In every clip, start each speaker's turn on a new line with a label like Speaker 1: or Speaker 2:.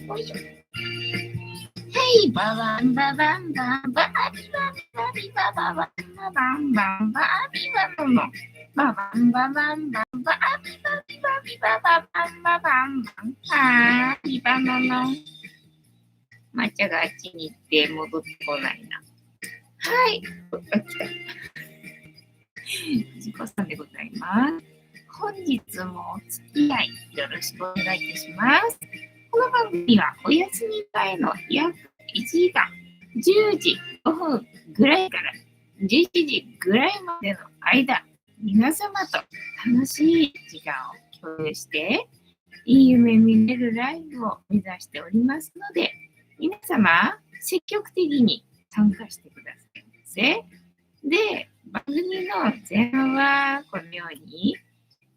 Speaker 1: よいしょ。はい、ババンババンバンバビバビバビバババンババンバンバビババンババンババンバンバビバビバビバババンババンバンはーい、バナナ。抹茶があっちに行って戻ってこないな。はい、来た。藤子さんでございます。本日もお付き合いよろしくお願いいたします。この番組はお休み前の約1時間、10時5分ぐらいから11時ぐらいまでの間、皆様と楽しい時間を共有して、いい夢見れるライフを目指しておりますので、皆様、積極的に参加してくださいませ。で、番組の前半はこのように、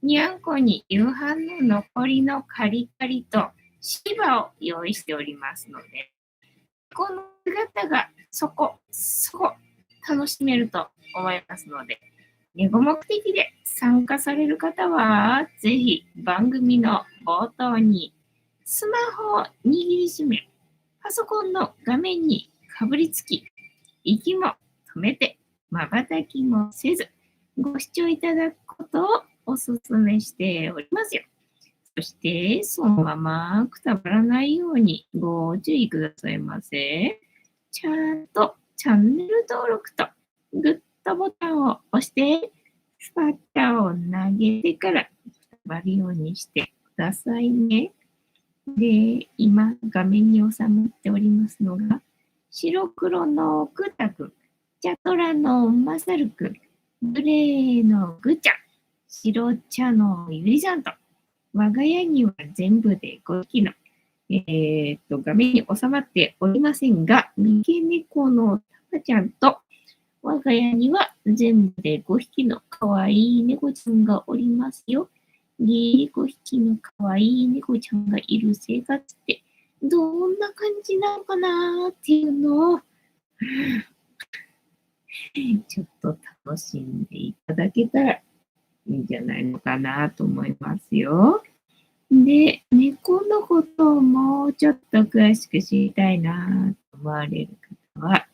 Speaker 1: にゃんこに夕飯の残りのカリカリと芝を用意しておりますので、この姿がそこ楽しめると思いますので、ご目的で参加される方は、ぜひ番組の冒頭にスマホを握りしめ、パソコンの画面にかぶりつき、息も止めて、瞬きもせず、ご視聴いただくことをお勧めしておりますよ。そして、そのままくたばらないようにご注意くださいませ。ちゃんとチャンネル登録とグッドボタンを押して、スパッチャを投げてからくたばるようにしてくださいね。で、今画面に収まっておりますのが、白黒のくたくん、茶トラのまさるくん、グレーのぐちゃん、白茶のゆりさんと、我が家には全部で5匹の、画面に収まっておりませんが、三毛猫のたかちゃんと、我が家には全部で5匹のかわいい猫ちゃんがおりますよ。5匹のかわいい猫ちゃんがいる生活ってどんな感じなのかなっていうのをちょっと楽しんでいただけたらいいんじゃないのかなと思いますよ。で、猫のことをもうちょっと詳しく知りたいなと思われる方は、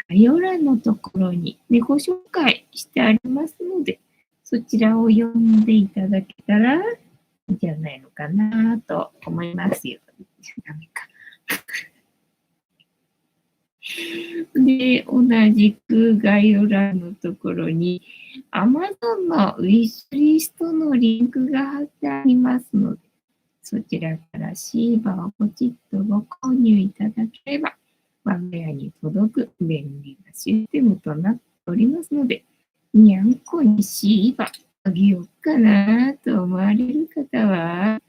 Speaker 1: 概要欄のところに猫紹介してありますので、そちらを読んでいただけたらいいんじゃないのかなと思いますよ。ダメか。で、同じく概要欄のところに Amazon のウィッシュリストのリンクが貼ってありますので、そちらからシーバーをポチッとご購入いただければ、我が家に届く便利なシステムとなっておりますので、にゃんこにシーバーあげようかなと思われる方は、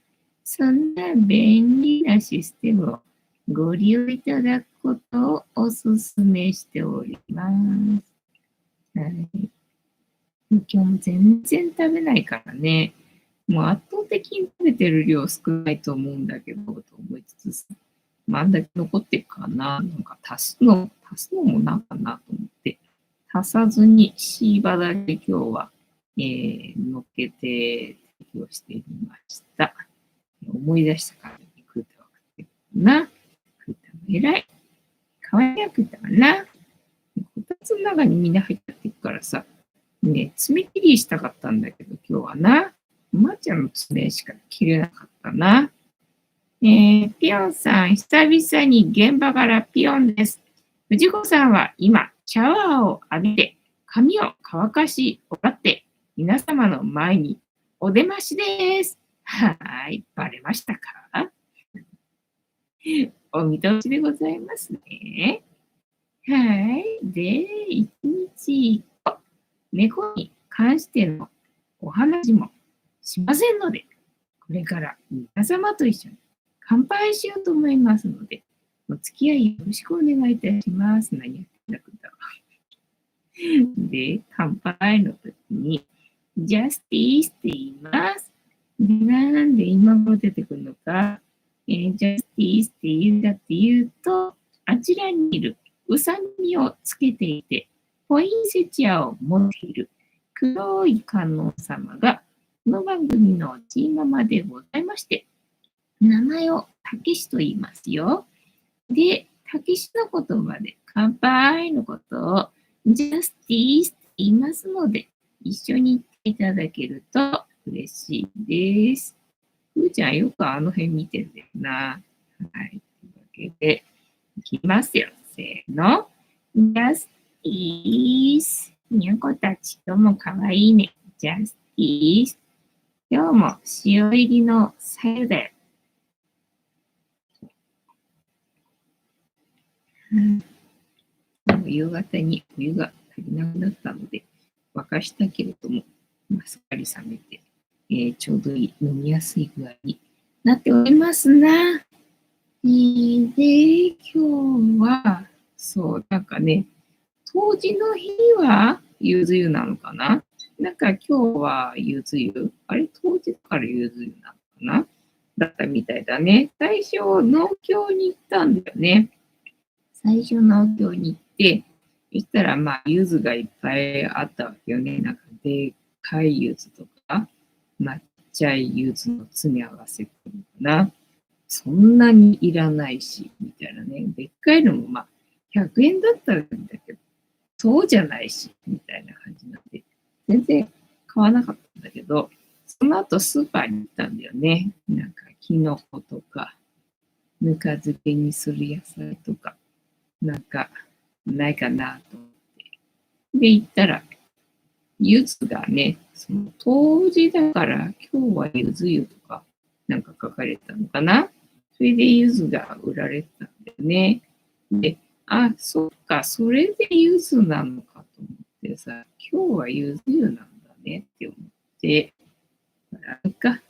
Speaker 1: そんな便利なシステムをご利用いただくことをお勧めしております。はい、今日も全然食べないからね。もう圧倒的に食べてる量少ないと思うんだけど、と思いつつ、あんだけ残ってるかな。なんか足すのもなんかなと思って、足さずにシーバだけ今日は、乗っけて提供してみました。思い出したからに食うたわけだな。食うたわ偉い。可愛い食ったわな。こたつの中にみんな入っていくからさ、ね、爪切りしたかったんだけど、今日はな。まーちゃんの爪しか切れなかったな。ピヨンさん、久々に現場からピヨンです。藤子さんは今、シャワーを浴びて、髪を乾かし終わって、皆様の前にお出ましです。はい、バレましたか？お見通しでございますね。はい。で、一日一個、猫に関してのお話もしませんので、これから皆様と一緒に乾杯しようと思いますので、お付き合いよろしくお願いいたします。何やってんだで、乾杯の時に、ジャスティースって言います。で、なんで今頃出てくるのか、ジャスティースって言うんだって言うと、あちらにいるうさみをつけていて、ポインセチアを持っている黒い観音様が、この番組のチーママでございまして、名前をたけしと言いますよ。で、たけしの言葉で乾杯のことをジャスティースって言いますので、一緒に言っていただけると嬉しいです。ふーちゃんよくあの辺見てるんだよな。はい。というわけで、いきますよ。せーの。ジャスティース。にゃんこたちともかわいいね。ジャスティース。今日も塩入りのさゆだよ。夕方にお湯が足りなくなったので、沸かしたけれども、すっかり冷めて、ちょうどいい飲みやすい具合になっておりますな。で、今日は、そう、なんかね、冬至の日はゆず湯なのかな。なんか今日はゆず湯。あれ、冬至だからゆず湯なのかなだったみたいだね。最初、農協に行ったんだよね。最初農協に行って、そしたらまあ、柚子がいっぱいあったわけよね。なんか、でっかい柚子とか、まあ、ちっちゃい柚子の詰め合わせとかな。そんなにいらないし、みたいなね。でっかいのもまあ、100円だったらいいんだけど、そうじゃないし、みたいな感じなんで、全然買わなかったんだけど、その後スーパーに行ったんだよね。なんか、キノコとか、ぬか漬けにする野菜とか、なんか、ないかなと思って。で、行ったら、柚子がね、その当時だから、今日は柚子湯とか、なんか書かれたのかな。それで柚子が売られてたんだよね。で、あ、そっか、それで柚子なのかと思ってさ、今日は柚子湯なんだねって思って、あれか、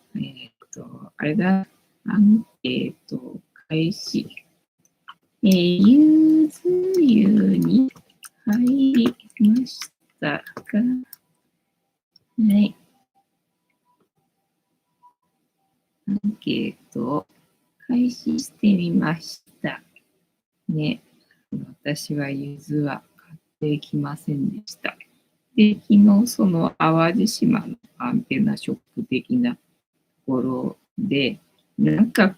Speaker 1: あれだ、アンケート開始。ゆず湯に入りましたか？はい。アンケートを開始してみました。ね。私はゆずは買ってきませんでした。で、昨日その淡路島のアンテナショップ的なところで、なんか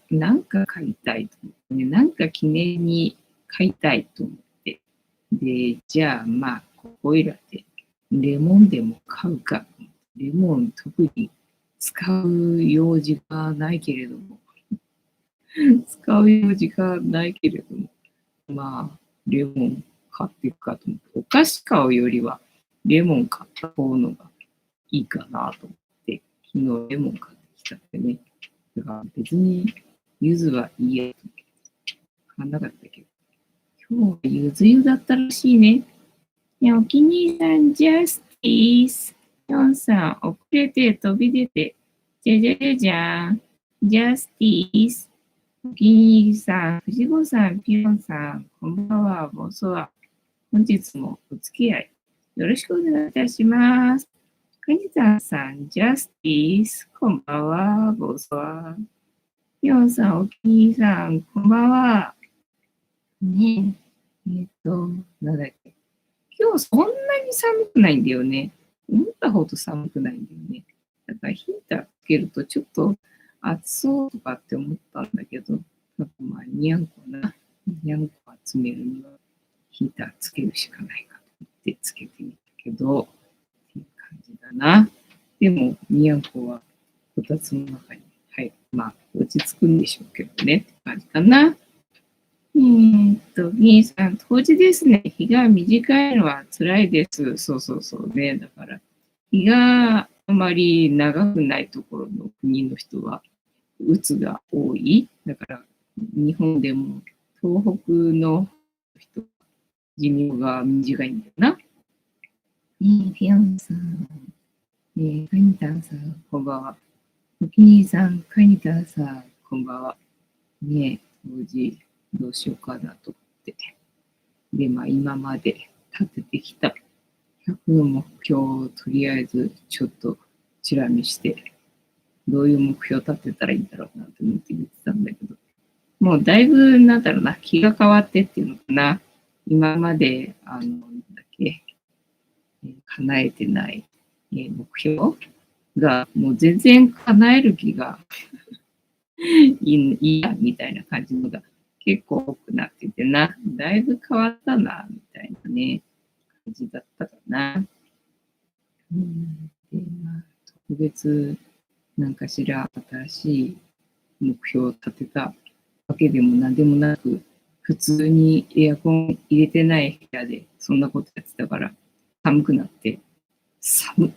Speaker 1: 買いたいと思って、ね、なんか記念に買いたいと思って。で、じゃあまあ、ここいらでレモンでも買うか。レモン特に使う用事がないけれども、使う用事がないけれども、まあ、レモン買っていくかと思って、お菓子買うよりはレモン買った方のがいいかなと思って、昨日レモン買ってきたってね。だから別に柚子はいいやと買わなかったけど、今日は柚子湯だったらしいね。いや、お気に入りさん、ジャスティース。ヨンさん、遅れて飛び出て、じゃじゃじゃじゃん。ジャスティース。お気に入りさん、藤子さん、ピヨンさん、こんばんは、ボスは。本日もお付き合いよろしくお願いいたします。カニタンさん、ジャスティース、こんばんは、ボスは。ピヨンさん、お気に入りさん、こんばんは。ねえ、なんだっけ。今日そんなに寒くないんだよね。思ったほど寒くないんだよね。だからヒーターつけるとちょっと暑そうとかって思ったんだけど、なんかまあにゃんこ集めるにはヒーターつけるしかないかと思ってつけてみたけど、っていう感じだな。でも、にゃんこはこたつの中に、はい、まあ落ち着くんでしょうけどねって感じかな。兄さん、冬至ですね。日が短いのは辛いです。そうそうそうね。だから、日があまり長くないところの国の人は、うつが多い。だから、日本でも東北の人、寿命が短いんだよな。フィアンさん、カニタンさん、こんばんは。お気に入りさん、カニタンさん、こんばんは。冬至どうしようかなと思って。で、まあ、今まで立ててきた100の目標をとりあえずちょっとチラ見して、どういう目標を立てたらいいんだろうなと思って見てたんだけど、もうだいぶ、なんだろうな、気が変わってっていうのかな。今まで、叶えてない、目標が、もう全然叶える気がいいや、みたいな感じのが結構多くなっててな、だいぶ変わったな、みたいなね、感じだったかな。で、特別なんかしら新しい目標を立てたわけでも何でもなく、普通にエアコン入れてない部屋でそんなことやってたから、寒くなって、寒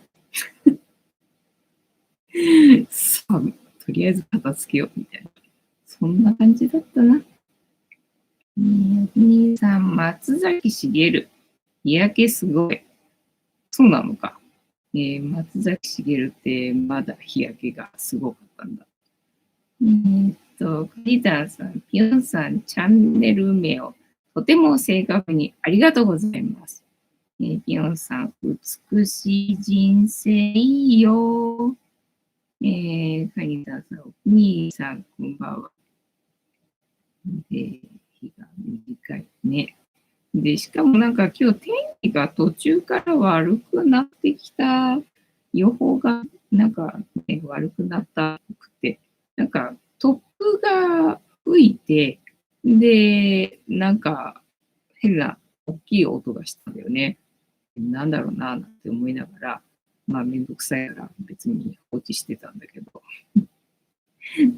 Speaker 1: 寒とりあえず片付けようみたいな。そんな感じだったな。兄さん、松崎しげる。日焼けすごい。そうなのか。松崎しげるってまだ日焼けがすごかったんだ。リーダーさん、ピヨンさん、チャンネル名をとても正確にありがとうございます。ピヨンさん、美しい人生よ。カニタさん、お兄さん、こんばんは。日が短いね。で、しかもなんか今日天気が途中から悪くなってきた予報がなんか、ね、悪くなったくて、なんか突風が吹いて、で、なんか変な大きい音がしたんだよね。なんだろうな、なんて思いながら、まあめんどくさいから別に放置してたんだけど。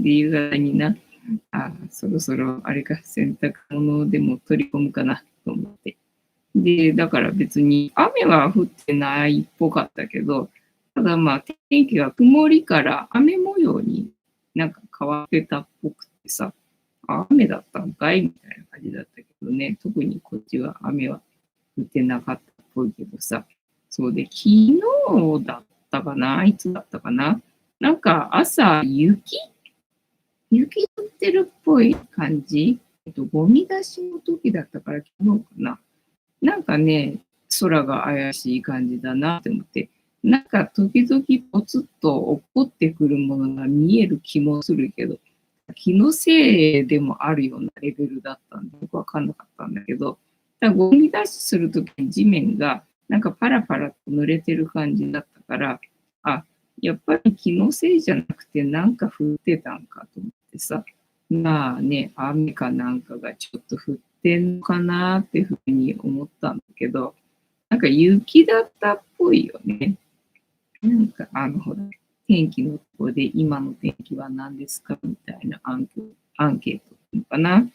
Speaker 1: で、夕方にな、そろそろあれか、洗濯物でも取り込むかなと思って。で、だから別に雨は降ってないっぽかったけど、ただまあ天気が曇りから雨模様になんか変わってたっぽくてさ、雨だったんかいみたいな感じだったけどね、特にこっちは雨は降ってなかったっぽいけどさ、そうで、昨日だったかないつだったかななんか朝雪降ってるっぽい感じゴミ出しの時だったから昨日かななんかね、空が怪しい感じだなって思って、なんか時々ポツッと落っこってくるものが見える気もするけど、気のせいでもあるようなレベルだったんで、よくわかんなかったんだけど、だからゴミ出しするときに地面がなんかパラパラと濡れてる感じだったから、あ、やっぱり気のせいじゃなくてなんか降ってたんかと思ってさ、まあね、雨かなんかがちょっと降ってんのかなっていうふうに思ったんだけど、なんか雪だったっぽいよね。なんかほら、天気のところで今の天気は何ですかみたいなアンケートっていうのかな。そ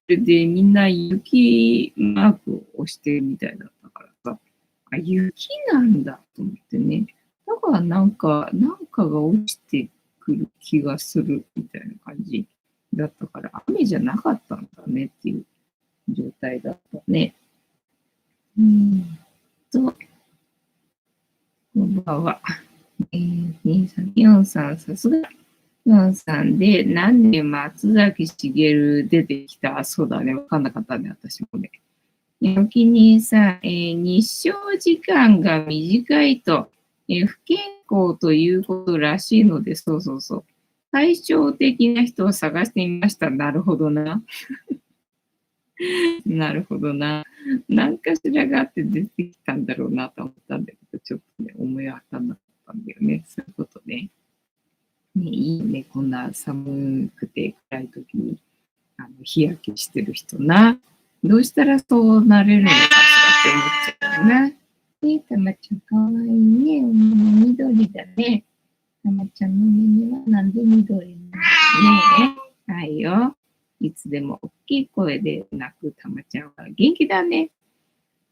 Speaker 1: れでみんな雪マークを押してるみたいだったからさ、雪なんだと思ってね。だからなんかが落ちてくる気がするみたいな感じだったから、雨じゃなかったんだねっていう状態だったね。と、こんばんは。兄さん、ピヨンさん、さすが。ピヨンさんで、なんで松崎しげる出てきたそうだね。わかんなかったね、私もね。お気にさん、日照時間が短いと、不健康ということらしいので、そうそうそう。対照的な人を探してみました。なるほどな。なるほどな。何かしらがあって出てきたんだろうなと思ったんだけど、ちょっとね、思い当たらなかったんだよね。そういうことね。ね、いいね。こんな寒くて暗い時に日焼けしてる人な。どうしたらそうなれるのかしらって思っちゃうな。たまちゃんかわいいね。緑だね。たまちゃんの耳はなんで緑なのね。はいよ。いつでも大きい声で泣くたまちゃんは元気だね。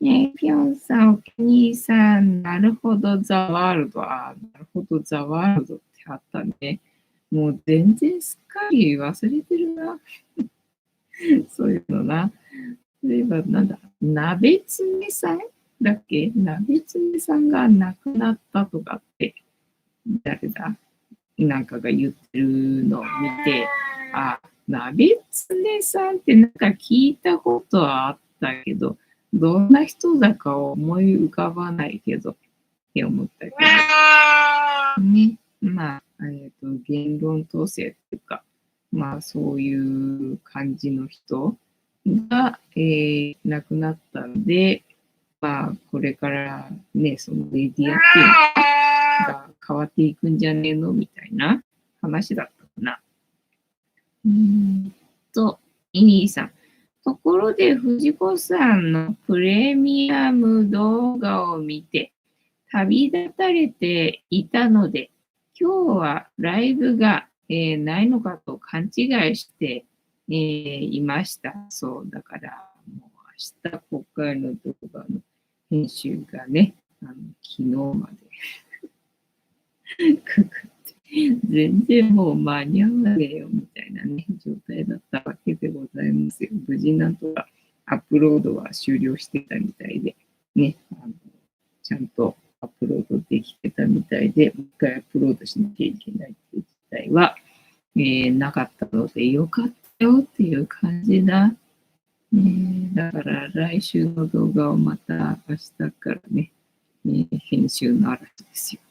Speaker 1: ねえ、ぴょんさん、お気にさん、なるほど、ザワールド。なるほど、ザワールドってあったね。もう全然すっかり忘れてるな。そういうのな。例えば、なんだ、鍋つねさんだっけ鍋つねさんが亡くなったとかって、誰だなんかが言ってるのを見て、鍋つねさんってなんか聞いたことはあったけど、どんな人だか思い浮かばないけどって思ったけど、ね、まあ、言論統制っていうか、まあそういう感じの人が、亡くなったんで、まあこれからね、そのメディアっていうのが変わっていくんじゃねえのみたいな話だったかな。ーんイニーさん。ところで、藤子さんのプレミアム動画を見て、旅立たれていたので、今日はライブが、ないのかと勘違いして、いました。そう、だから、もう明日、国会の動画の編集がね、昨日までかかって、全然もう間に合わねえよみたいなね、状態だったわけでございますよ。無事なんとかアップロードは終了してたみたいで、ね、ちゃんとアップロードできてたみたいで、もう一回アップロードしなきゃいけないっていう事態は、なかったので、よかったよっていう感じだ。だから来週の動画をまた明日からね、編集の嵐ですよ。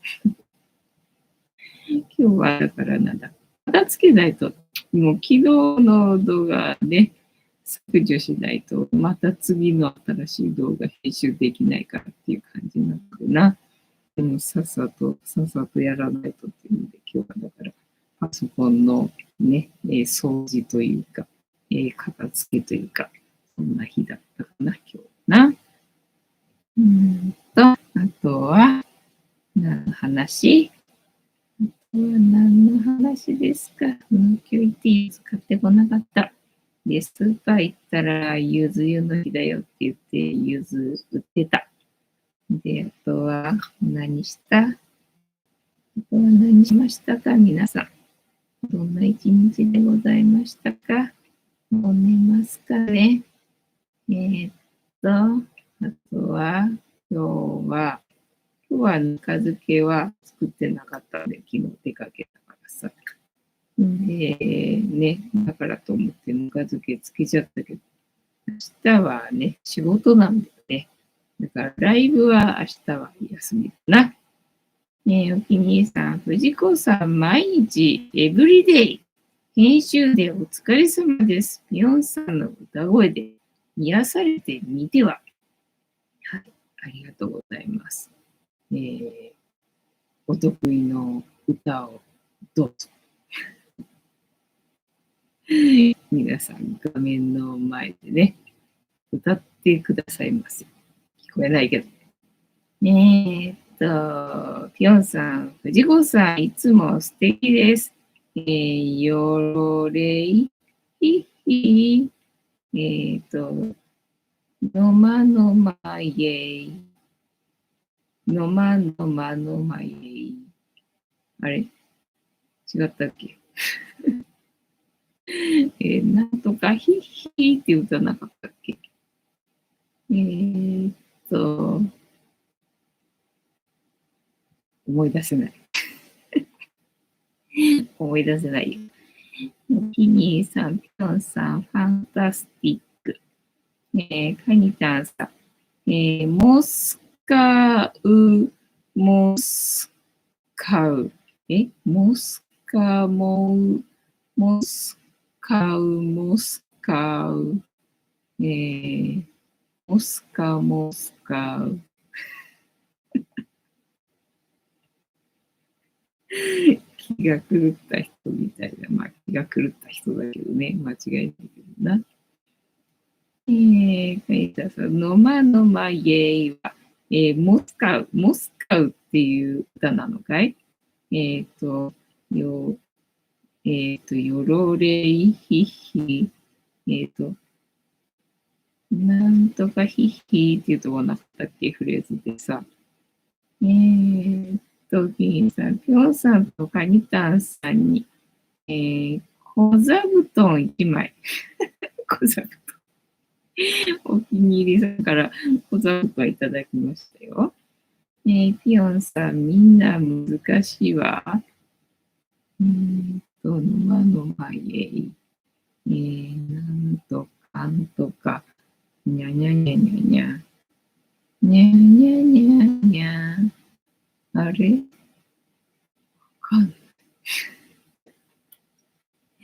Speaker 1: 今日はだからなんだ、片付けないと、もう昨日の動画で削除しないと、また次の新しい動画編集できないからっていう感じになってな。でもさっさとやらないとっていうので、今日はだからパソコンのね、掃除というか、片付けというか、そんな日だったかな、今日な。あとは、何の話何の話ですか？今日言っていい使ってこなかった。で、スーパー行ったら、ゆず湯の日だよって言って、ゆず売ってた。で、あとは、何した何しましたか皆さん。どんな一日でございましたか？もう寝ますかね。あとは、今日はぬか漬けは作ってなかったので、昨日出かけたからさ。で、ね、だからと思ってぬか漬けつけちゃったけど、明日はね、仕事なんだよね。だからライブは明日は休みだな。ねえ、お気に入りさん、藤子さん、毎日、エブリデイ、編集でお疲れ様です。ピヨンさんの歌声で癒されてみては。はい、ありがとうございます。お得意の歌をどうぞ。皆さん、画面の前でね、歌ってくださいませ。聞こえないけど。ピョンさん、藤子さん、いつも素敵です。よろれい、ひひ、のまのまイェイ、のまのまのまイェイ。あれ違ったっけなんとかひひって歌わなかったっけーっと、思い出せない。思い出せないよ。キニーさん、ピョンさん、ファンタスティック。カニタンさん、モスカウ、モスカウ、モスカモウ、モスカウ、モスカウ、モスカ、モスカウ。気が狂った人みたいな。まあ、気が狂った人だけどね。間違いないけどな。カイタさん、ノマノマイエイは、モスカウっていう歌なのかいよ、よろれいひひ、なんとかひひっていうとこなかったっけ、フレーズでさ。キンさん、ぴょんさんとカニタンさんに、小座布団1枚。小座布団。お気に入りさんから小座布団いただきましたよ。ピヨンさん、みんな難しいわ。のまのまえい。なんとかんとか、にゃにゃにゃにゃにゃ。にゃにゃにゃにゃ。あれわかんな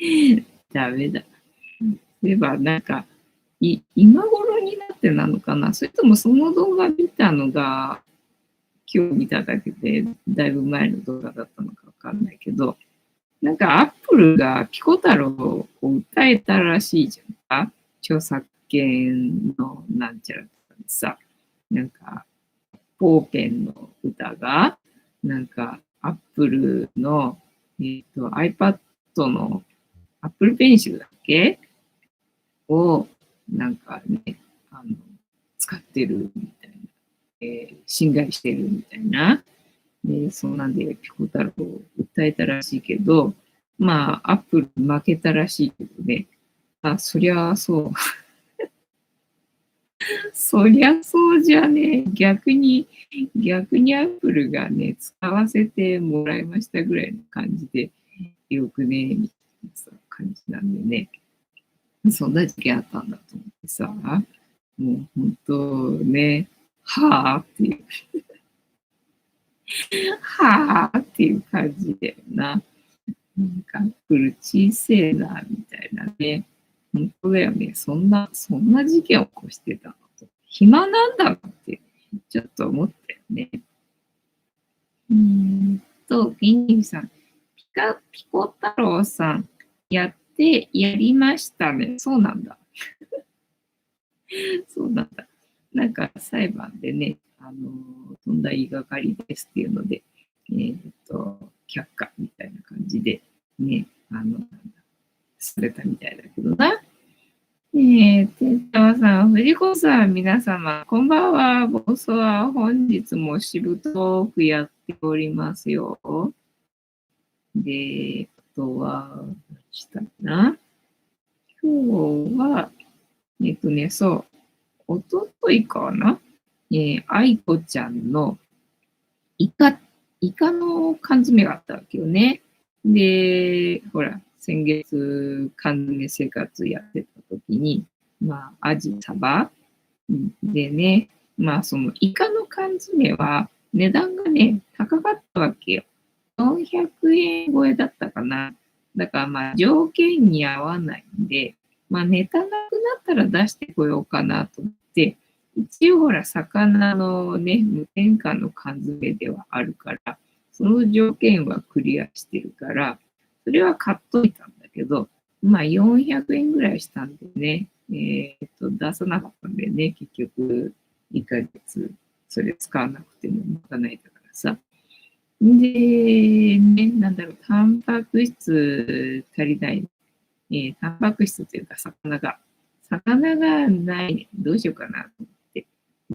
Speaker 1: い。ダメだ。そういえば、なんか、今頃になってなのかな、それともその動画見たのが、今日見ただけで、だいぶ前の動画だったのかわかんないけど、なんかアップルがピコ太郎を歌えたらしいじゃんか。著作権のなんちゃらとかでさ、なんか、ポーペンの歌が、なんか、アップルの、iPad の Apple Pencil だっけを、なんかね、あの、使ってるみたいな、侵害してるみたいな。で、そんなんでピコ太郎を訴えたらしいけど、まあ、アップル負けたらしいけどね、あ、そりゃそう、そりゃそうじゃね、逆にアップルがね、使わせてもらいましたぐらいの感じで、よくね、みたいな感じなんでね、そんな時期あったんだと思ってさ、もう本当ね、はぁっていう、はぁっていう感じだよな。なんか、来る小せえな、みたいなね。本当だよね。そんな事件を起こしてたのと。暇なんだなって、ちょっと思ったよね。ギンギンさん、ピコ太郎さん、やりましたね。そうなんだ。そうなんだ。なんか裁判でね、とんだ言いがかりですっていうので、却下みたいな感じで、ね、されたみたいだけどな。てんたまさん、藤子さん、皆様、こんばんは。ボスは本日もしぶとくやっておりますよ。で、あとは、何したかな。今日は、そう、おとといかな。愛子ちゃんのイカ、イカの缶詰があったわけよね。で、ほら、先月缶詰生活やってた時に、まあ、アジ、サバでね、まあ、そのイカの缶詰は値段がね、高かったわけよ。400円超えだったかな。だからまあ、条件に合わないんで、まあ、ネタなくなったら出してこようかなと思って、一応ほら、魚のね、無添加の缶詰ではあるから、その条件はクリアしてるから、それは買っといたんだけど、まあ400円ぐらいしたんでね、出さなかったんだよね、結局、2ヶ月、それ使わなくてもまかないだからさ。で、ね、なんだろう、タンパク質足りない、タンパク質というか魚がないね、どうしようかなと思って。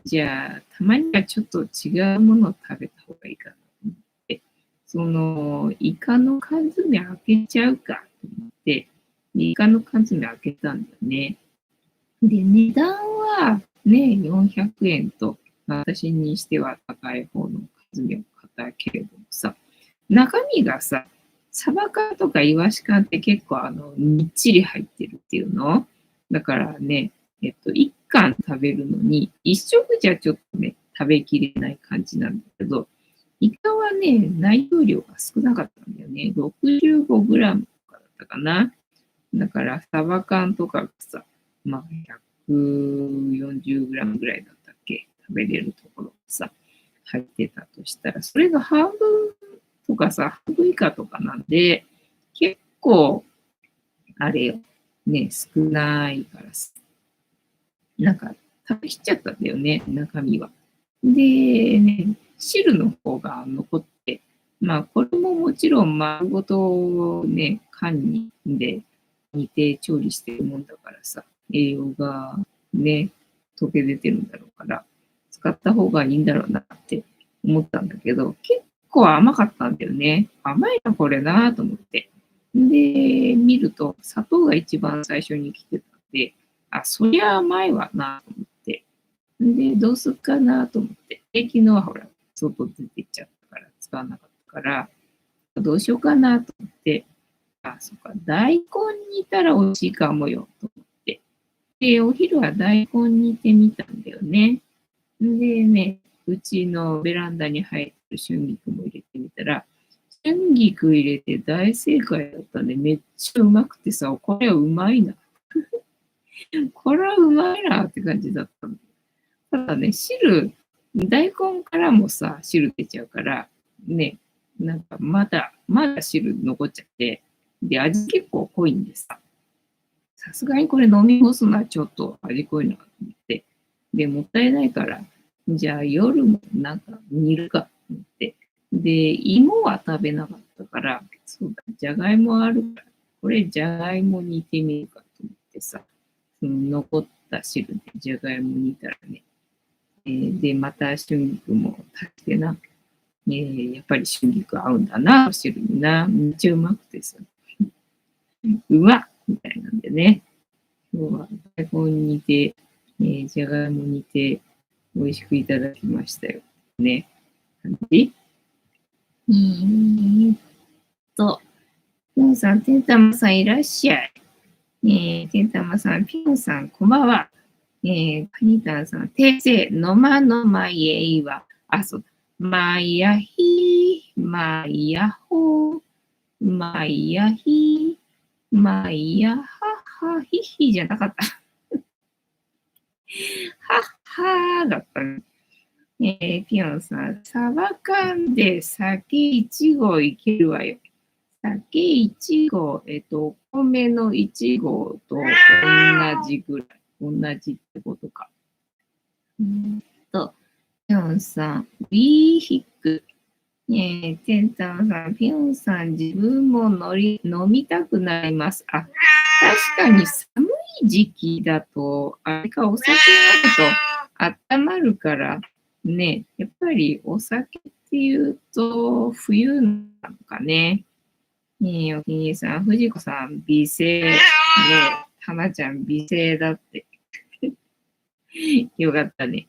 Speaker 1: じゃあ、たまにはちょっと違うものを食べた方がいいかなと思って、その、イカの缶詰開けちゃうかと思って、イカの缶詰開けたんだよね。で、値段はね、400円と、私にしては高い方の缶詰を買ったけれどもさ、中身がさ、サバ缶とかイワシ缶って結構みっちり入ってるっていうの。だからね、1貫食べるのに、1食じゃちょっとね、食べきれない感じなんだけど、イカはね、内容量が少なかったんだよね。65グラムとかだったかな。だから、サバ缶とかがさ、まあ、140グラムぐらいだったっけ、食べれるところがさ、入ってたとしたら、それが半分とかさ、半分以下とかなんで、結構、あれよ、ね、少ないからさ、なんか、食べきっちゃったんだよね、中身は。で、ね、汁の方が残って、まあ、これももちろん丸ごとね、缶にで煮て調理してるもんだからさ、栄養がね、溶け出てるんだろうから、使った方がいいんだろうなって思ったんだけど、結構甘かったんだよね。甘いな、これなと思って。で、見ると、砂糖が一番最初に来てたんで、あ、そりゃ甘いわなと思って。で、どうすっかなと思って。で、昨日はほら、外出てっちゃったから使わなかったから、どうしようかなと思って、あ、そっか、大根煮たら美味しいかもよ、と思って。で、お昼は大根煮てみたんだよね。でね、うちのベランダに生えてる春菊も入れてみたら、春菊入れて大正解だったね。めっちゃうまくてさ、これはうまいな。これはうまいなって感じだったの。ただね、大根からもさ、汁出ちゃうから、ね、なんかまだ汁残っちゃって、で、味結構濃いんでさ、さすがにこれ飲み干すのはちょっと味濃いなと思って、で、もったいないから、じゃあ夜もなんか煮るかと思って、で、芋は食べなかったから、そうだ、じゃがいもあるから、これじゃがいも煮てみるかと思ってさ、その残った汁でじゃがいも煮たらね、で、また春菊も足してな、やっぱり春菊合うんだな、汁にな、めっちゃうまくてさ、うまっみたいなんでね、今日は大根煮て、じゃがいも煮て、美味しくいただきましたよ。ね。感じーと、ぴょんさん、てんたまさんいらっしゃい。てんたまさん、ぴょんさん、こんばんは。カニタンさん、訂正、のまのまえいは、あ、そうだ。まやひ、まやほ、まやひ、まやははひひじゃなかった。はっはーだったね。ピヨンさん、サバ缶で酒1合いけるわよ。酒1合、お米の1合と同じぐらい。同じってことか。ピヨンさん、ビーヒック。テンタンさん、ピヨンさん、自分も飲みたくなります。あ、確かに寒い時期だと、あれか、お酒飲むと温まるから、ね、やっぱりお酒っていうと、冬なのかね。お気に入りさん、藤子さん、美声。ね、花ちゃん、美声だって。よかったね。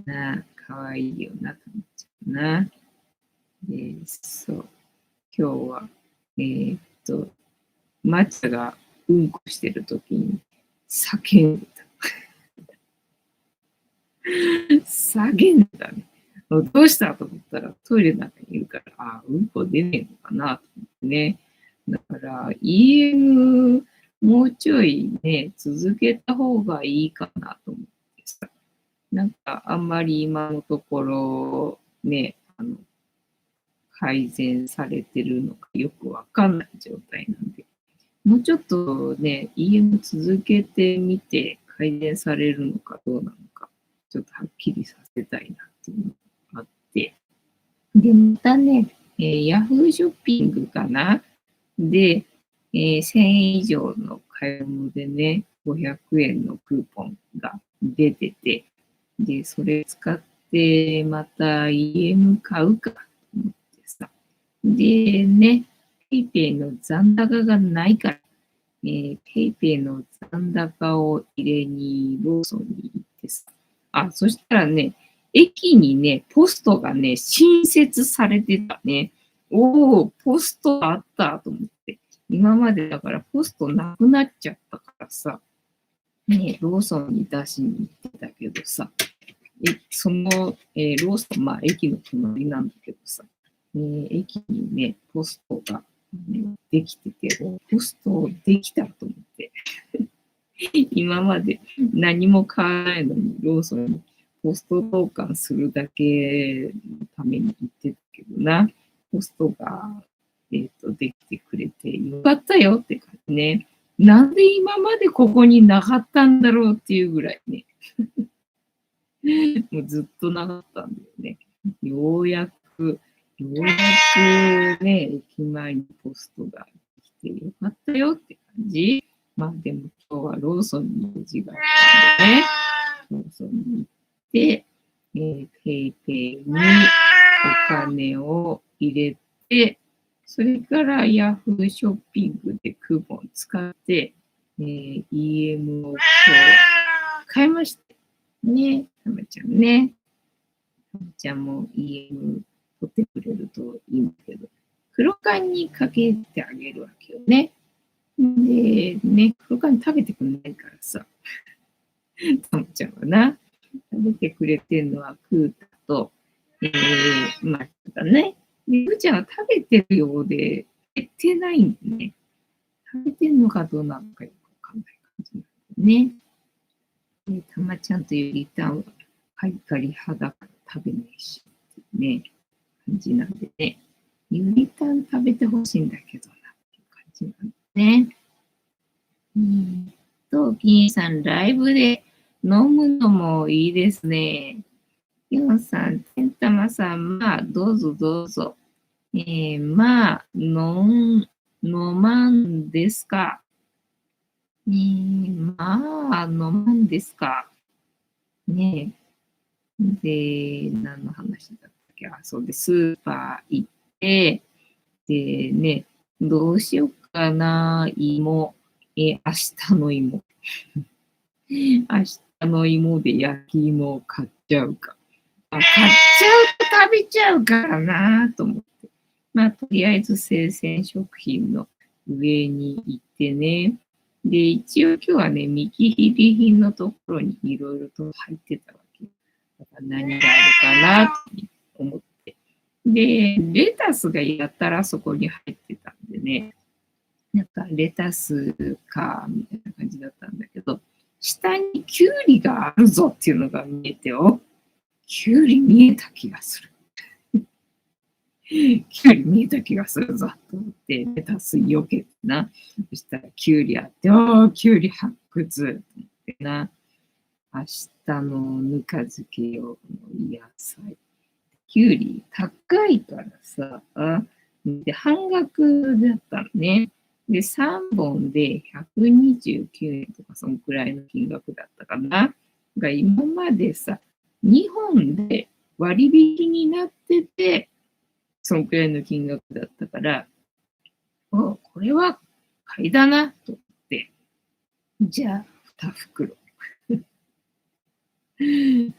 Speaker 1: なあ、かわいいよな、と思っちゃうな。そう、今日は、抹茶がうんこしてるときに叫んでた。叫んだね。どうしたと思ったらトイレの中にいるから、あ、うんこ出ねえのかなと思ってね。だから、EM もうちょいね、続けた方がいいかなと思ってさ。なんか、あんまり今のところ、ね、改善されてるのかよくわかんない状態なんで、もうちょっとね、EM 続けてみて改善されるのかどうなのか、ちょっとはっきりさせたいなっていうのがあって、で、またね、Yahoo ショッピングかなで、1000円以上の買い物でね、500円のクーポンが出てて、で、それ使ってまた EM 買うかと思ってさ。でね、PayPay の残高がないから、PayPay の残高を入れにローソンに行ってさ。あ、そしたらね、駅にね、ポストがね、新設されてたね。おお、ポストあったと思って。今までだからポストなくなっちゃったからさ、ね、ローソンに出しに行ってたけどさ、その、ローソン、まあ駅の隣なんだけどさ、駅にね、ポストが、ね、できてて、ポストできたと思って。今まで何も買わないのに、ローソンにポスト投函するだけのために行ってたけどな、ポストが、できてくれてよかったよって感じね。なんで今までここになかったんだろうっていうぐらいね。もうずっとなかったんだよね。ようやく、ようやくね、駅前にポストが来てよかったよって感じ。まあでも今日はローソンに用事があったんでね、ローソンに行って、ペイペイにお金を入れて、それからヤフーショッピングでクーポン使って、EM を今日買いました。ね、たまちゃんね。たまちゃんも EM 取ってくれるといいんだけど、黒缶にかけてあげるわけよね。で、ね、黒缶食べてくれないからさ、たまちゃんはな、食べてくれてるのはクータと、マッチだね。で、クーちゃんは食べてるようで、減ってないんでね。食べてんのかどうなのかよくわかんない感じなんでね。たまちゃんというリターンはカリカリ派だから食べないし、ね、感じなんでね。ゆりたん食べてほしいんだけどな、っていう感じなんですね。金さん、ライブで飲むのもいいですね。ヨンさん、てんたまさん、まあ、どうぞどうぞ。まあ、飲まんですか。まあ、飲まんですか。ねで、何の話だったっけ。あ、そうで、スーパー行って、でね、どうしようかな、芋。明日の芋。明日の芋で焼き芋を買っちゃうか。買っちゃうと食べちゃうからなと思って。まあ、とりあえず生鮮食品の上に行ってね。で、一応今日はね、見切り品のところにいろいろと入ってたわけ。だから何があるかなと思って。で、レタスがやったらそこに入ってたんでね。なんかレタスか、みたいな感じだったんだけど、下にキュウリがあるぞっていうのが見えてよ。キュウリ見えた気がする。キュウリ見えた気がするぞと思って、レタスよけてな。そしたらキュウリあって、キュウリ発掘と思ってな。明日のぬか漬け用の野菜。キュウリ高いからさ、で、半額だったのね。で、3本で129円とか、そのくらいの金額だったかな。が今までさ、2本で割引になってて、そのくらいの金額だったから、これは買いだなと思って、じゃあ2袋。2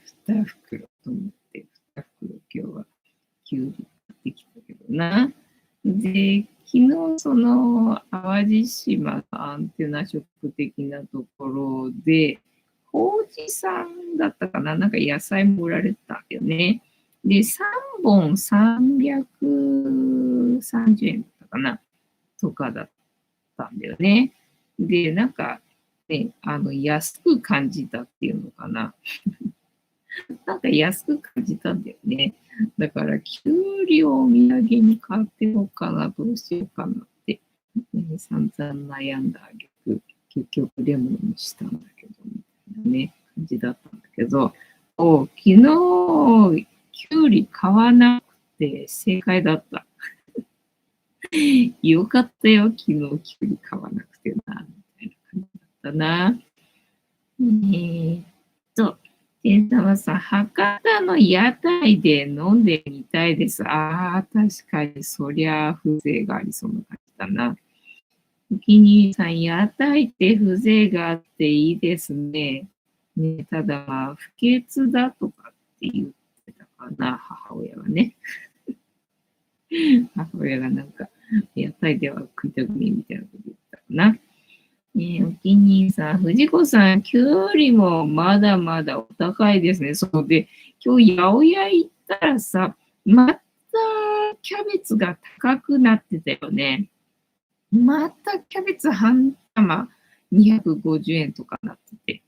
Speaker 1: 袋と思って、2袋今日はきゅうり買ってきたけどな。で、昨日その淡路島のアンテナショップ的なところで、法事さんだったかな、なんか野菜も売られてたんだよね。で、3本330円だったかな、とかだったんだよね。で、なんか、ね、安く感じたっていうのかな。なんか安く感じたんだよね。だから、給料をお土産に買ってようかな、どうしようかなって、散々悩んだ挙句、結局レモンにしたんだけど、みたいなね、感じだったんだけど、昨日、きゅうり買わなくて正解だった。よかったよ、昨日きゅうり買わなくてな、みたいな感じだったな。えーっと、天様さん、博多の屋台で飲んでみたいです。ああ、確かに、そりゃ風情がありそうな感じだな。お気に入りさん、屋台って風情があっていいですね。ね、ただ、まあ、不潔だとかって言ってたかな、母親はね。母親がなんか、屋台では食いたくねえみたいなこと言ったかな。お気に入りさん、藤子さん、きゅうりもまだまだお高いですね。そうで、今日、八百屋行ったらさ、またキャベツが高くなってたよね。またキャベツ半玉250円とかなってて。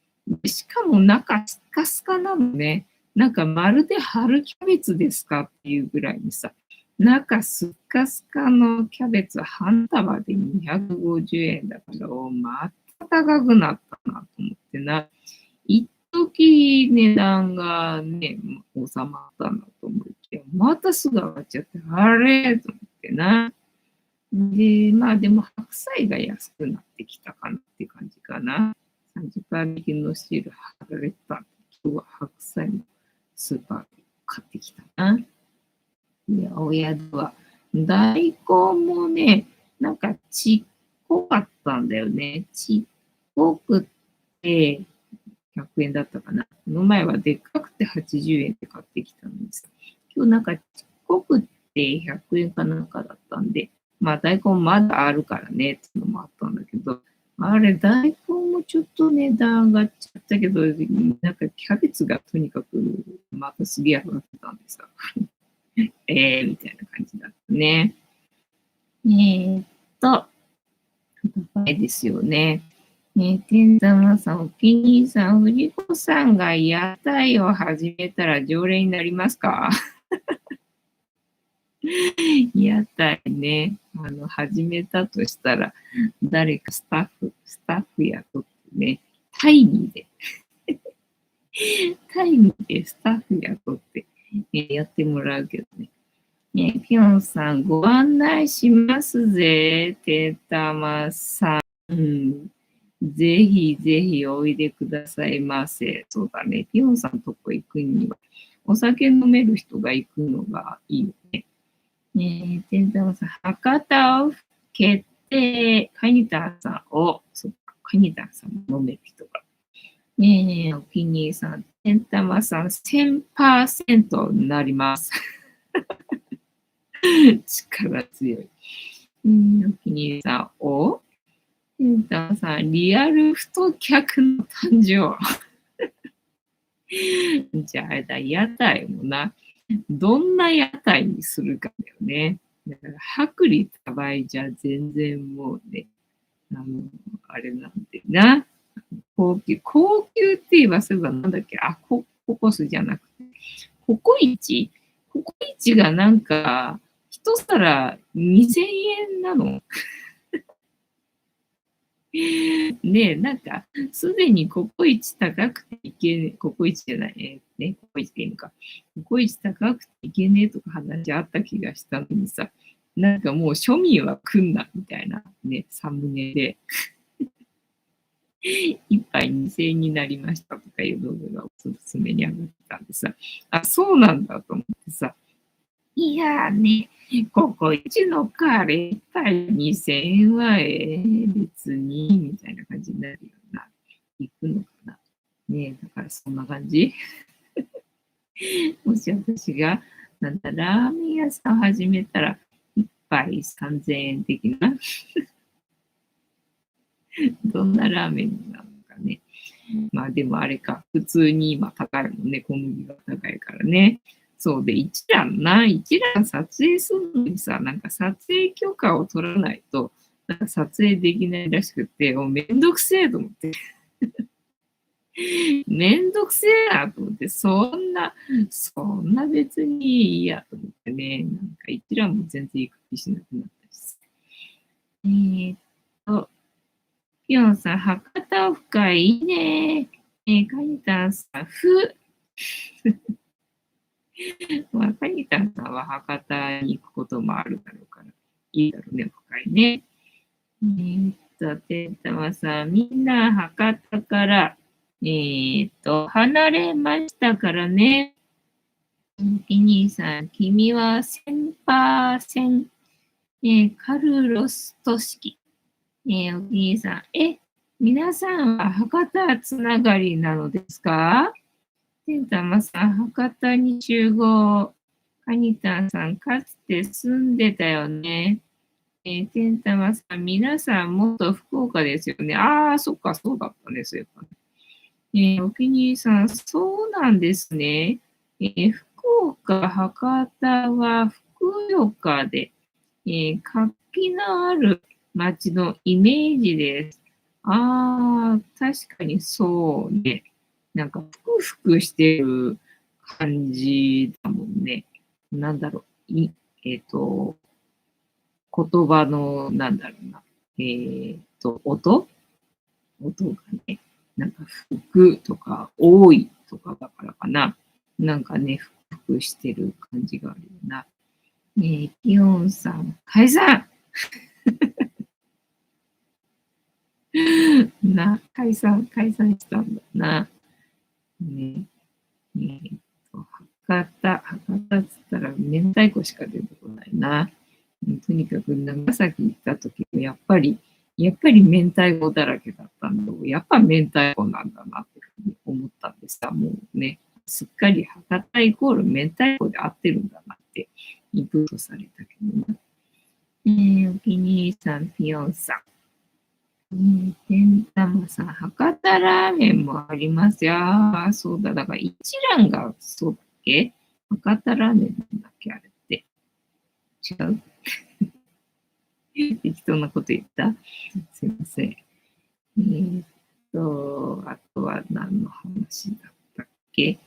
Speaker 1: しかも中スカスカなのね。なんかまるで春キャベツですかっていうぐらいにさ、中スッカスカのキャベツ半束で250円だから、また高くなったなと思ってな。一時値段がね、収まったなと思って、またすぐ上がっちゃって、あれと思ってな。で、まあでも白菜が安くなってきたかなって感じかな。30%引きのシール貼られた。今日は白菜もスーパーで買ってきたな。いや、お宿は。大根もね、なんかちっこかったんだよね。ちっこくて100円だったかな。この前はでっかくて80円で買ってきたんです。今日なんかちっこくて100円かなんかだったんで、まあ大根まだあるからねっていうのもあったんだけど、あれ大根もちょっと値段上がっちゃったけど、なんかキャベツがとにかくまたすげえ上がってたんでさ。みたいな感じだったね。高いですよね。天山さん、お気に入りさん、藤子さんが屋台を始めたら常連になりますか？屋台ね、始めたとしたら、誰かスタッフ雇ってね、タイミーで、タイミーでスタッフ雇って、やってもらうけどね。ね、ぴょんさん、ご案内しますぜ、てたまさん。ぜひぜひおいでくださいませ。そうだね、ぴょんさんとこ行くには、お酒飲める人が行くのがいいよね。ねえ、てんたまさん、博多を決定。カニタンさんを、そっか、カニタンさんも飲める人が。ねえ、お気に入りさん、てんたまさん、1000% になります。力強い。お気に入りさん、おてんたまさん、リアル太客の誕生。じゃあ、あれだ、屋台もな、どんな屋台にするかだよね。だから、薄利多売じゃ全然もうね、あの、あれなんでな。高級って言えばそういえばなんだっけ、ココスじゃなくて、ココイチがなんか、一皿2000円なの。ねえ、なんか、すでにココイチ高くていけねえ、ココイチじゃないね、ココイチでいいのか。ココイチ高くていけねえとか話あった気がしたのにさ、なんかもう庶民は来んな、みたいなね、サムネで、一杯2000円になりましたとかいう動画がおすすめに上がってたんでさ、あ、そうなんだと思ってさ、いやーね、ココイチのカレー一杯2000円は別に、みたいな感じになるような、行くのかな。ねえ、だからそんな感じ。もし私が、なんだ、ラーメン屋さん始めたら、一杯3000円的な、どんなラーメンなのかね。まあでもあれか、普通に今高いもんね、小麦が高いからね。そうで、一覧撮影するのにさ、なんか撮影許可を取らないと、なんか撮影できないらしくて、もうめんどくせえと思って、めんどくせえなと思って、そんな別にいいやと思ってね、なんか一覧も全然行く気しなくなったし。えーっと、ピョンさん、博多オフ会いいね。カニタンさん、まあ、カニタンさんは博多に行くこともあるだろうから、いいだろうね、オフ会ね。てんたまさん、みんな博多から、離れましたからね。お兄さん、君は1000%、カルロス都市。お兄さん、皆さんは博多つながりなのですか？てんたまさん、博多に集合。カニタンさん、かつて住んでたよね。てんたまさん、皆さん、元福岡ですよね。ああ、そっか、そうだったね、そういえばね。お気に入りさん、そうなんですね。福岡、博多はふくよかで、活気のある街のイメージです。ああ、確かにそうね。なんか、ふくふくしてる感じだもんね。なんだろう。言葉の、なんだろうな。音がね、なんか、服とか、多いとかだからかな。なんかね、ふくふくしてる感じがあるよな。ピヨンさん、解散解散したんだな。ね、えー博多っつったら明太子しか出てこないな。とにかく長崎行った時もやっぱり明太子だらけだったんで、やっぱ明太子なんだなって思ったんでさ、もうね、すっかり博多イコール明太子で合ってるんだなってインプットされたけどな。お気に入りさん、ピヨンさん。天玉さん、博多ラーメンもありますよ。そうだ。だから一蘭がそうだっけ？博多ラーメンなんだっけあれって。違う？適当なこと言った？すいません。あとは何の話だったっけ？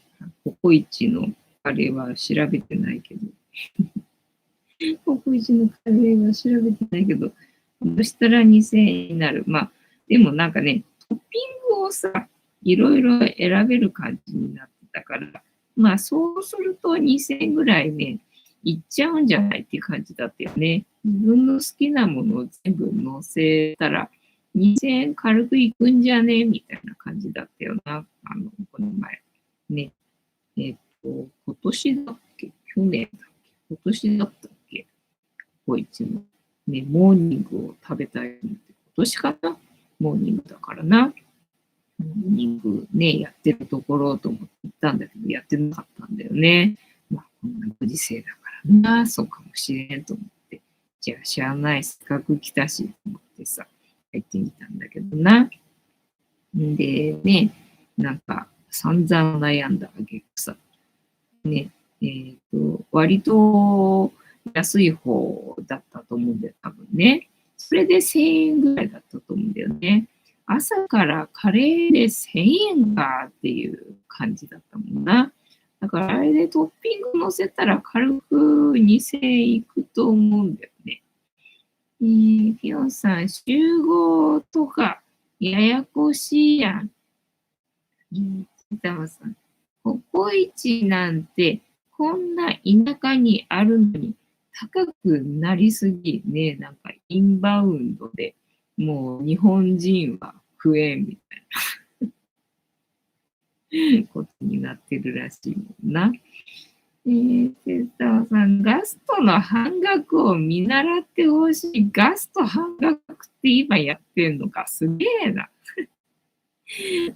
Speaker 1: ココイチのあれは調べてないけど。国一のカレーは調べてないけど、そしたら2000円になる。まあ、でもなんかね、トッピングをさ、いろいろ選べる感じになってたから、まあそうすると2000円ぐらいね、いっちゃうんじゃないっていう感じだったよね。自分の好きなものを全部載せたら、2000円軽くいくんじゃねみたいな感じだったよな。この前。ね。今年だっけ去年だっけ今年だったっけこいつの。ね、モーニングを食べたいって今年かなモーニングだからな。モーニングね、やってるところと思って行ったんだけど、やってなかったんだよね。まあ、こんなご時世だからな、そうかもしれんと思って。じゃあ、しゃあない、せっかく来たし、と思ってさ、入ってみたんだけどな。んで、ね、なんか、散々悩んだわけさ。ね、割と安い方だったと思うんだよ、多分ね。それで1000円ぐらいだったと思うんだよね。朝からカレーで1000円かっていう感じだったもんな。だからあれでトッピング乗せたら軽く2000円いくと思うんだよね。ピヨンさん、集合とかややこしいやん。北間さん、ココイチなんてこんな田舎にあるのに高くなりすぎね、なんかインバウンドでもう日本人は食えんみたいなことになってるらしいもんな。セタワさん、ガストの半額を見習ってほしい。ガスト半額って今やってんのか。すげえな。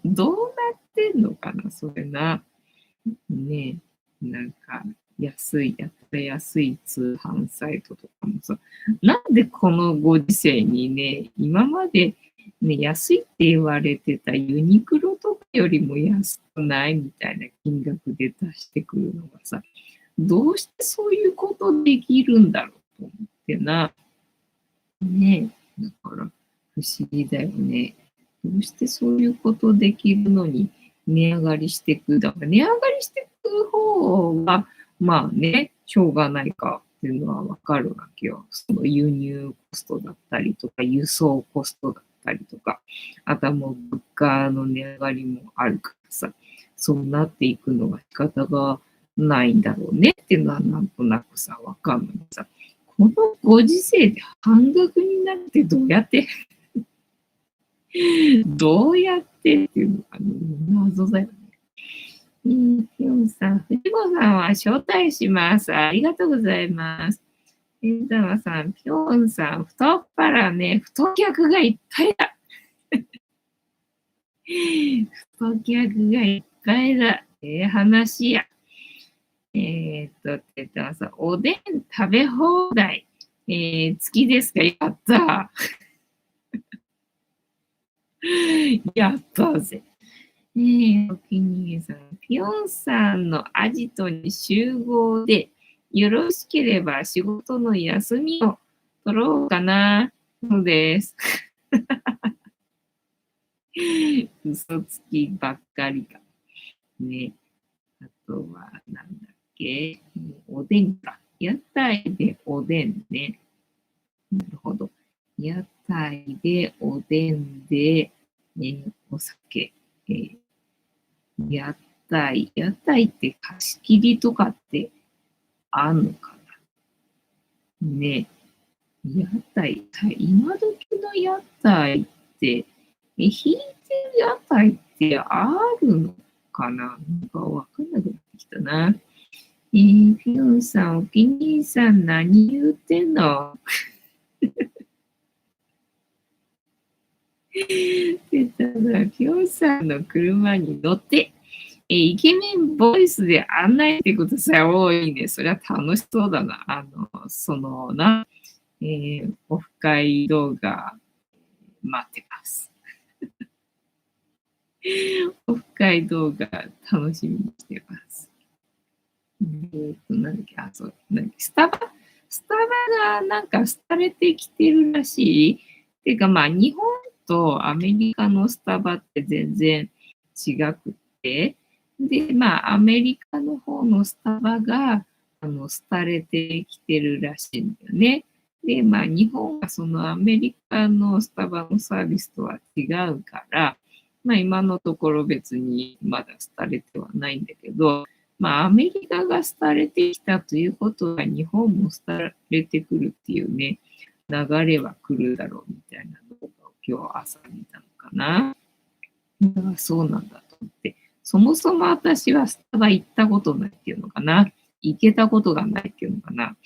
Speaker 1: どうなってんのかな、それな。ねえ、なんか、やった安い通販サイトとかもさ、なんでこのご時世にね、今までね、安いって言われてたユニクロとかよりも安くないみたいな金額で出してくるのがさ、どうしてそういうことできるんだろうと思ってな。ねえ、だから不思議だよね。どうしてそういうことできるのに値上がりしていく。だから値上がりしていく方が、まあね、しょうがないかっていうのはわかるわけよ。その輸入コストだったりとか、輸送コストだったりとか、あとはもう物価の値上がりもあるからさ、そうなっていくのが仕方がないんだろうねっていうのはなんとなくさ、わかんないさ。このご時世で半額になってどうやってどうやってっていうのが、謎だよね。ぴょんさん、藤子さんは招待します。ありがとうございます。ざまさん、ぴょんさん、太っ腹ね、太客がいっぱいだ。太客がいっぱいだ。話や。ざまさん、おでん食べ放題。月ですか？やったやったぜ。お気に入りさん。ピヨンさんのアジトに集合で、よろしければ仕事の休みを取ろうかな。そうです。嘘つきばっかりか。ね。あとは、なんだっけ。おでんか。屋台でおでんね。なるほど。屋台でおでんで、お酒。屋台って貸し切りとかってあんのかなね。屋台、今時の屋台って、引いてる屋台ってあるのかななんかわかんなくなってきたな。フィヨンさん、お気に入りさん何言うてんので、ただ、フィヨンさんの車に乗って、イケメンボイスで案内してください。多いね。それは楽しそうだな。オフ会動画待ってます。オフ会動画楽しみにしてます。なんだっけ、なんだっけ、スタバがなんか廃れてきてるらしい。ていうかまあ、日本とアメリカのスタバって全然違くて、で、まあ、アメリカの方のスタバが廃れてきてるらしいんだよね。で、まあ、日本はそのアメリカのスタバのサービスとは違うから、まあ、今のところ別にまだ廃れてはないんだけど、まあ、アメリカが廃れてきたということは、日本も廃れてくるっていうね、流れは来るだろうみたいな動画を今日朝見たのかな。だからそうなんだと思って。そもそも私はスタバ行ったことないっていうのかな。行けたことがないっていうのかな。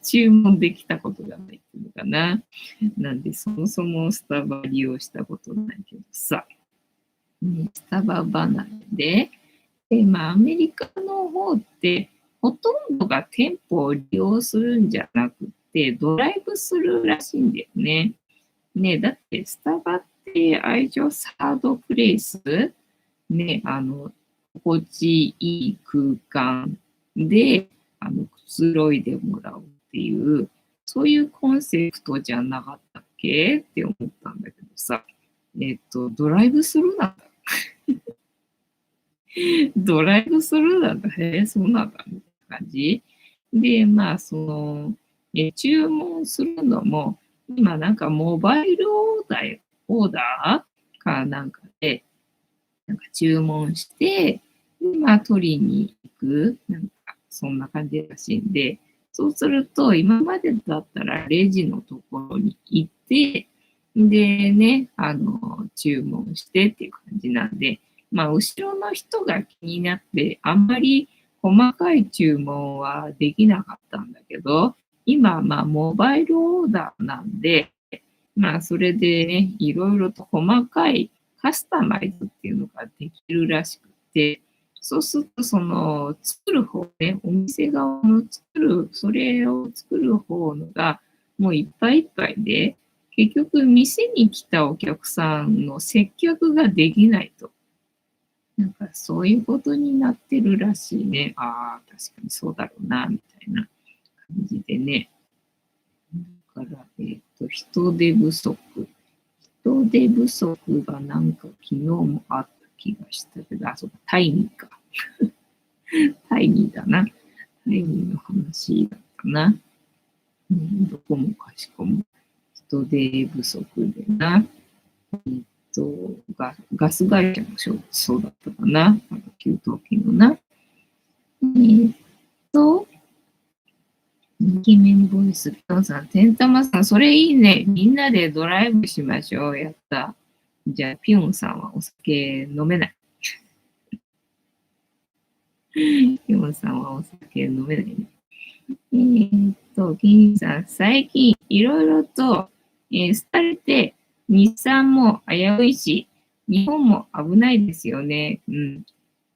Speaker 1: 注文できたことがないっていうのかな。なんで、そもそもスタバ利用したことないけどさ。ね、スタバ離れで、まあ、アメリカの方って、ほとんどが店舗を利用するんじゃなくて、ドライブするらしいんだよね。ね、だってスタバって愛情サードプレイスね、心地いい空間で、くつろいでもらうっていう、そういうコンセプトじゃなかったっけって思ったんだけどさ、ドライブスルーなんだ。ドライブスルーなんだ。へえ、そうなんだ。みたいな感じ。で、まあ、注文するのも、今なんかモバイルオーダーかなんかで、なんか注文して、で、まあ、取りに行く、なんか、そんな感じらしいんで、そうすると、今までだったらレジのところに行って、でね、注文してっていう感じなんで、まあ、後ろの人が気になって、あんまり細かい注文はできなかったんだけど、今、まあ、モバイルオーダーなんで、まあ、それでね、いろいろと細かいカスタマイズっていうのができるらしくて、そうすると、作る方ね、お店側のそれを作る方のが、もういっぱいいっぱいで、結局、店に来たお客さんの接客ができないと。なんか、そういうことになってるらしいね。ああ、確かにそうだろうな、みたいな感じでね。だから、人手不足。人手不足がなんか昨日もあった気がしたけど、あ、そうか、タイミーか。タイミーだな。タイミーの話だったな。どこもかしこも人手不足でな。ガス会社もそうだったかな。給湯器のな。っと、イケメンボイス、ピョンさん、てんたまさん、それいいね。みんなでドライブしましょう。やった。じゃあ、ピョンさんはお酒飲めない。ピョンさんはお酒飲めないね。キンさん、最近いろいろと、廃れて、日産も危ういし、日本も危ないですよね。うん。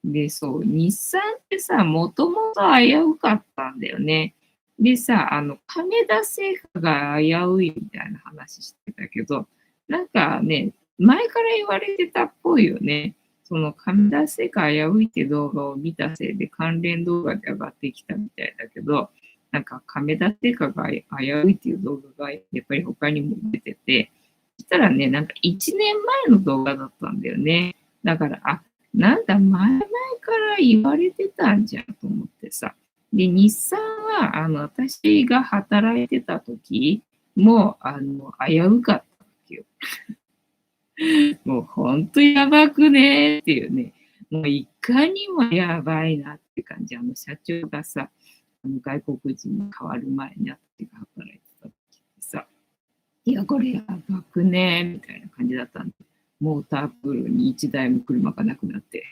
Speaker 1: で、そう、日産ってさ、もともと危うかったんだよね。でさ、亀田製菓が危ういみたいな話してたけど、なんかね、前から言われてたっぽいよね。その亀田製菓危ういって動画を見たせいで関連動画で上がってきたみたいだけど、なんか亀田製菓が危ういっていう動画がやっぱり他にも出てて、そしたらね、なんか1年前の動画だったんだよね。だから、なんだ、前々から言われてたんじゃんと思ってさ。で、日産は、私が働いてた時も、危うかったわけよ。もう、ほんとやばくねっていうね。もう、いかにもやばいなって感じ。社長がさ、外国人に変わる前に私が働いてた時ってさ、いや、これやばくねみたいな感じだったんで、モータープールに1台も車がなくなって、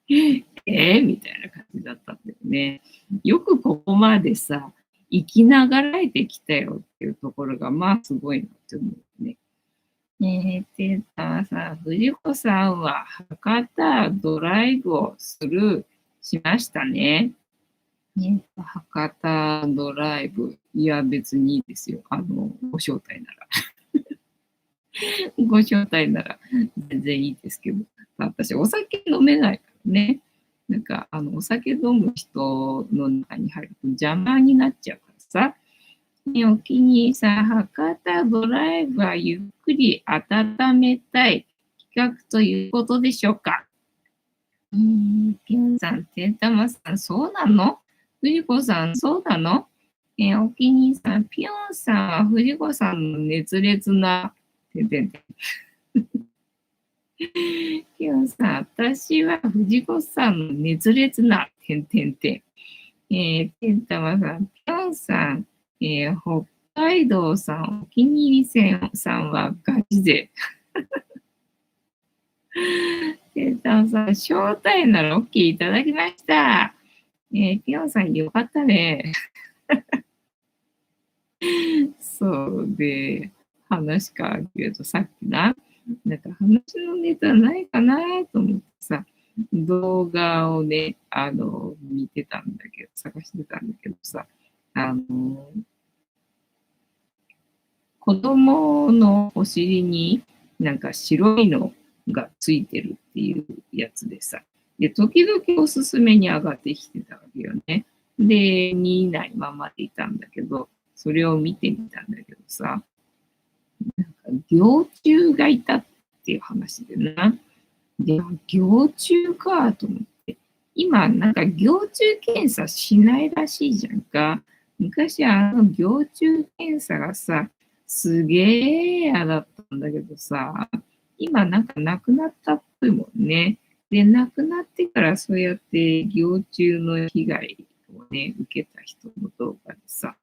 Speaker 1: みたいな感じだったんだよね。よくここまでさ、生きながらえてきたよっていうところが、まあすごいなって思うね。てたさん、藤子さんは博多ドライブをしましたね。博多ドライブ。いや、別にいいですよ。ご招待なら。ご招待なら全然いいですけど、私、お酒飲めないからね。なんか、お酒飲む人の中に入ると邪魔になっちゃうからさ。お気に入りさん、博多ドライブはゆっくり温めたい企画ということでしょうか。ぴょんさん、てんたまさん、そうなの？藤子さん、そうなの？お気に入りさん、ぴょんさんは藤子さんの熱烈な、てんてんてん。ぴょんさん、私は藤子さんの熱烈な、てんてんてん。てんたまさん、ぴょんさん、北海道さん、お気に入りせんさんはガチ勢。てんたまさん、招待なら OK いただきました。ぴょんさん、よかったね。そうで、話変わるけど、さっきなんか話のネタないかなと思ってさ、動画をね、見てたんだけど、探してたんだけどさ、あの、子供のお尻になんか白いのがついてるっていうやつでさ、で、時々おすすめに上がってきてたわけよね。で、見ないままでいたんだけど、それを見てみたんだけどさ、幼虫がいたっていう話でな。で、幼虫かと思って。今、なんか幼虫検査しないらしいじゃんか。昔、幼虫検査がさ、すげえ嫌だったんだけどさ、今なんかなくなったっぽいもんね。で、なくなってからそうやって幼虫の被害をね、受けた人の動画でさ、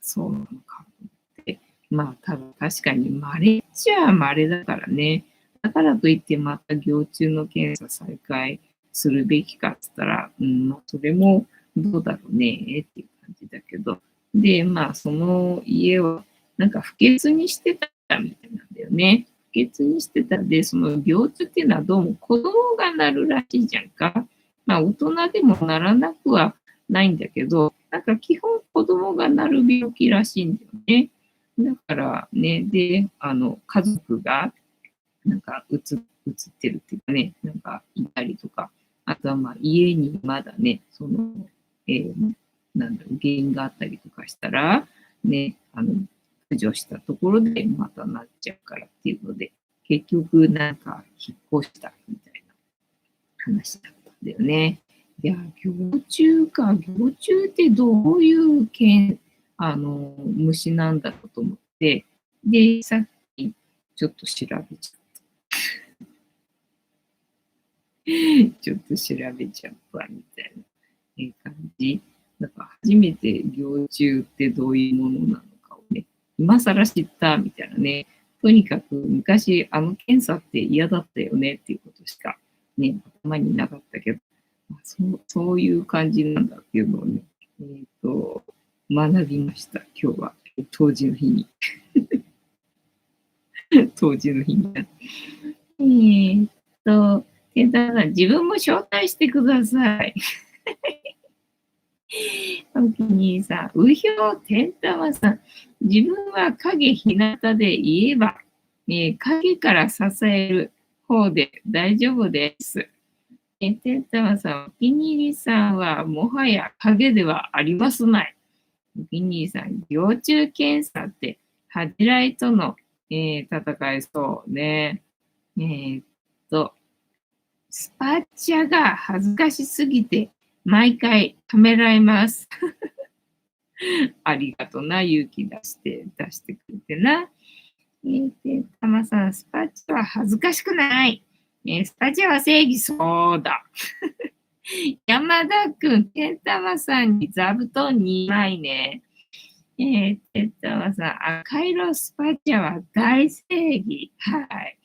Speaker 1: そうなのかと思って。まあ、ただ確かに稀っちゃ稀だからね。だからといってまた蟯虫の検査再開するべきかって言ったら、まあ、それもどうだろうねっていう感じだけど。で、まあ、その家はなんか不潔にしてたみたいなんだよね。不潔にしてたで、その蟯虫っていうのはどうも子供がなるらしいじゃんか。まあ、大人でもならなくはないんだけど、なんか基本子供がなる病気らしいんだよね。だからね、で、家族がなんか映ってるっていうかね、なんかいたりとか、あとはまあ家にまだね、なんだろう、原因があったりとかしたら、ね、駆除したところでまたなっちゃうからっていうので、結局なんか引っ越したみたいな話だったんだよね。いや、蟯虫か、蟯虫ってどういう虫なんだろうと思って、で、さっきちょっと調べちゃったちょっと調べちゃったみたいな感じ。だから初めて蟯虫ってどういうものなのかをね、今更知ったみたいなね。とにかく昔あの検査って嫌だったよねっていうことしかね、頭になかったけど、そういう感じなんだっていうのをね、学びました。今日は当時の日に。当時の日に。ーっと、健太郎さん、自分も招待してください。お気にさん、うひょう、てんたまさん、自分は影ひなたで言えば、影から支える方で大丈夫です。てんたまさん、お気に入りさんはもはや影ではありますまい。お気に入りさん、幼虫検査って恥じらいとの、戦いそうね。えーっと、スパッチャが恥ずかしすぎて毎回ためらいます。ありがとな、勇気出してくれてな。たまさん、スパチャは恥ずかしくない。スパチャは正義、そうだ。山田くん、てんたまさんに座布団2枚ね。てんたまさん、赤色スパチャは大正義。はい。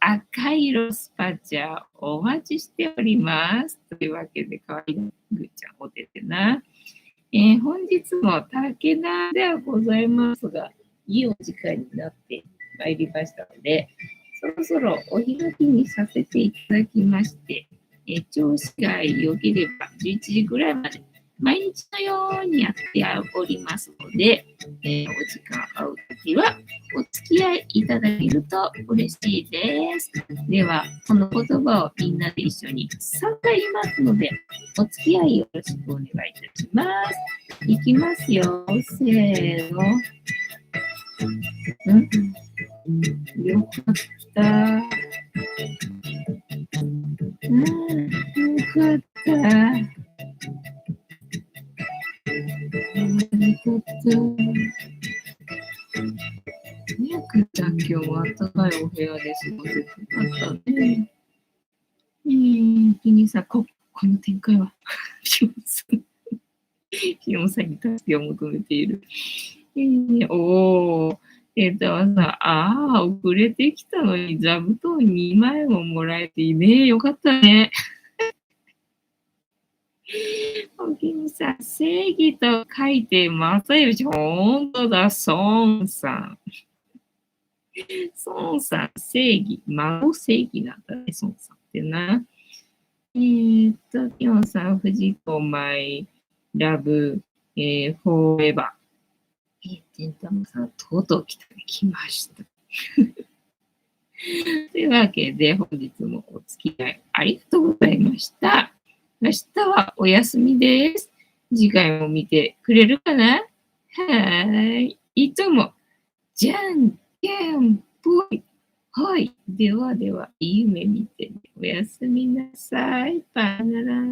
Speaker 1: 赤色スパチャお待ちしております。というわけで、かわいいぐちゃんお出てな。本日も竹田ではございますが、いいお時間になってまいりましたので、そろそろお開きにさせていただきまして、調子が良ければ11時ぐらいまで毎日のようにやっておりますので、お時間合うときはお付き合いいただけると嬉しいです。では、この言葉をみんなで一緒に3回言いますので、お付き合いよろしくお願いいたします。いきますよ。せーの。よかった。よかった。よかった。ねくんちゃん、今日は暖かいお部屋で過ごせてよかったね。君さ、この展開は、ヒヨンさんに助けを求めている。おー、さ、遅れてきたのに座布団2枚ももらえていいね。よかったね。おきにさん、正義と書いて正義。ほんとだ、孫さん。孫さん、正義。孫正義なんだね、孫さんってな。きよんさん、藤子マイラブ、フォーエバー。てんたまさん、とうとう来ました。というわけで、本日もお付き合いありがとうございました。明日はお休みです。次回も見てくれるかな？はーい。いつも、じゃんけんぽい。はい。ではでは、いい夢見てね。おやすみなさい。バイナラ。